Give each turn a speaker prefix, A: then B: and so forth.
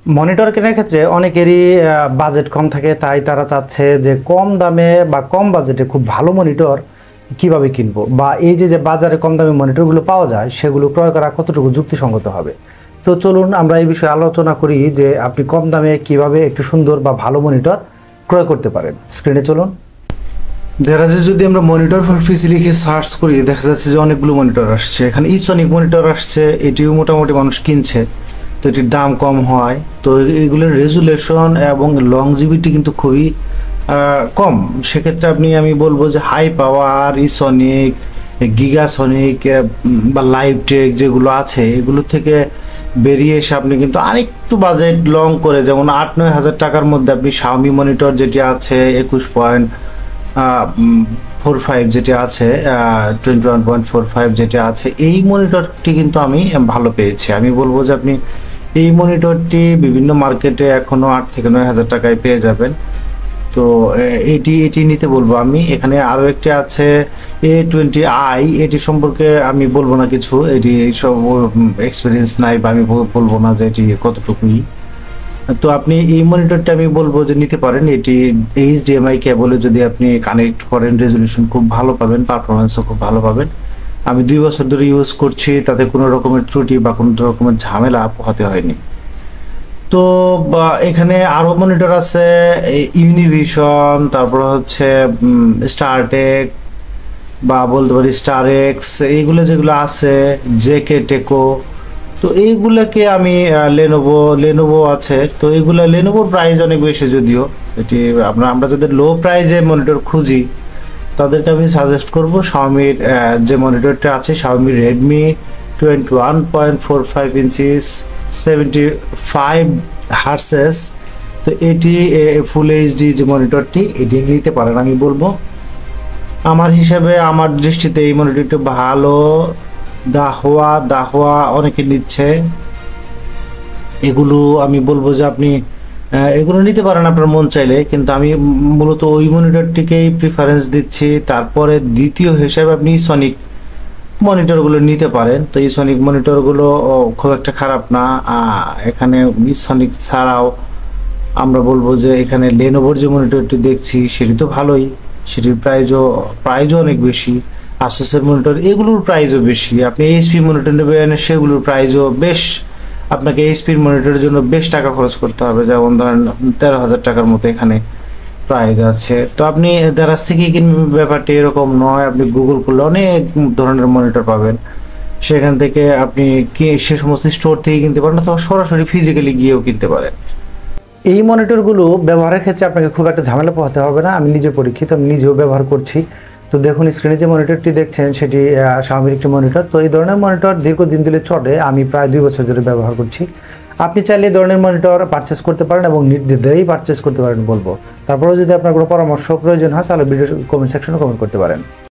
A: Monitor কেনার ক্ষেত্রে অনেকেরই বাজেট কম থাকে, তাই তারা চাচ্ছে যে কম দামে বা কম বাজেটে খুব ভালো মনিটর কিভাবে কিনবো, বা এই যে বাজারে কম দামে মনিটরগুলো পাওয়া যায় সেগুলো ক্রয় করা কতটুকু যুক্তিসঙ্গত হবে। তো চলুন আমরা এই বিষয়ে আলোচনা করি যে আপনি কম দামে কিভাবে একটু সুন্দর বা ভালো মনিটর ক্রয় করতে পারেন। স্ক্রিনে চলুন। দেখা যাচ্ছে যদি আমরা মনিটর ফর পিসি লিখে সার্চ করি, দেখা যাচ্ছে যে অনেকগুলো মনিটর আসছে। এখানে ইসনিক মনিটর আসছে, এটিও মোটামুটি মানুষ কিনছে, তো এটির দাম কম হয়। তো এগুলোর রেজুলেশন এবং লংজিভিটি কিন্তু খুবই কম। সেক্ষেত্রে আমি বলবো যে হাই পাওয়ার ইসনিক, গিগাসনিক বা লাইভটেক যেগুলো আছে এগুলো থেকে বেরিয়ে এসে আপনি কিন্তু আরেকটু বাজেট লং করে, যেমন 8-9 হাজার টাকার মধ্যে আপনি শাওমি মনিটর যেটি আছে 21.45 যেটি আছে 21.45 যেটি আছে, এই মনিটরটি কিন্তু আমি ভালো পেয়েছি। আমি বলবো যে আপনি এই মনিটরটি বিভিন্ন মার্কেটে এখনো 8 থেকে 9 হাজার টাকায় পেয়ে যাবেন। তো এটি নিতে বলবো আমি। এখানে আরো একটি আছে A20i, এটি সম্পর্কে আমি বলবো না কিছু, এটি সব এক্সপিরিয়েন্স নাই বা আমি বলবো না যে এটি কতটুকুই। তো আপনি এই মনিটরটা আমি বলবো যে নিতে পারেন। এটি HDMI কেবলে যদি আপনি কানেক্ট করেন রেজলিউশন খুব ভালো পাবেন, পারফরমেন্সও খুব ভালো পাবেন। আমি 2 বছর ধরে ইউজ করছি, তাতে কোনো রকমের ত্রুটি বা কোনো রকমের ঝামেলা পোহাতে হয়নি। তো এখানে আরো মনিটর আছে ইউনিভিশন, তারপর হচ্ছে স্টারটেক বা বলতে পারি স্টার এক্স, এইগুলো যেগুলো আছে জেকে টেকো, তো এইগুলাকে আমি লেনোভো আছে। তো এইগুলা লেনোভোর প্রাইস অনেক বেশি, যদিও এটি আমরা যাদের লো প্রাইজে মনিটর খুঁজি তাদেরকে আমি সাজেস্ট করব শাওমির যে মনিটরটা আছে, শাওমি রেডমি 21.45 ইঞ্চিস 75 হার্টজেস। তো এটি ফুল এইচডি যে মনিটরটি, এটি নিতে পারেন আমি বলবো। আমার হিসাবে, আমার দৃষ্টিতে এই মনিটরটি ভালো। দাহোয়া অনেকে নিচ্ছে, এগুলো আমি বলবো যে আপনি এগুলো নিতে পারেন আপনার মন চাইলে, কিন্তু আমি মূলত ওই মনিটরটিকেই প্রিফারেন্স দিচ্ছি। তারপরে দ্বিতীয় হিসাবে আপনি সনিক মনিটরগুলো নিতে পারেন। তো এই সনিক মনিটরগুলো খুব একটা খারাপ না। এখানে সনিক ছাড়াও আমরা বলবো যে এখানে লেনোভোর যে মনিটরটি দেখছি সেটি তো ভালোই, সেটির প্রাইজও অনেক বেশি। আসুসের মনিটর এগুলোর প্রাইজও বেশি। আপনি এইচপি মনিটর নেবেন, সেগুলোর প্রাইজও বেশ, আপনাকে এইচপির মনিটরের জন্য বেশ টাকা খরচ করতে হবে, যেমন ধরেন 13,000 টাকার মতো এখানে প্রাইস আছে। তো আপনি দারাজ থেকে কিনবেন ব্যাপারটি এরকম নয়, আপনি গুগল করলে অনেক ধরনের মনিটর পাবেন, সেখান থেকে আপনি সে সমস্ত স্টোর থেকে কিনতে পারেন অথবা সরাসরি ফিজিক্যালি গিয়েও কিনতে পারেন। এই মনিটরগুলো ব্যবহারের ক্ষেত্রে আপনাকে খুব একটা ঝামেলা পোহাতে হবে না। আমি নিজে পরীক্ষিত, আমি নিজেও ব্যবহার করছি। তো দেখুন স্ক্রিনে যে মনিটরটি দেখছেন সেটি শাওমির একটি মনিটর। তো এই ধরনের মনিটর দীর্ঘদিন ধরে চলে, আমি প্রায় 2 বছর ধরে ব্যবহার করছি। আপনি চাইলে এই ধরনের মনিটর পারচেস করতে পারেন এবং নির্দ্বিধায় পারচেস করতে পারেন বলবো। তারপরেও যদি আপনার কোনো পরামর্শ প্রয়োজন হয় তাহলে ভিডিও কমেন্ট সেকশনে কমেন্ট করতে পারেন।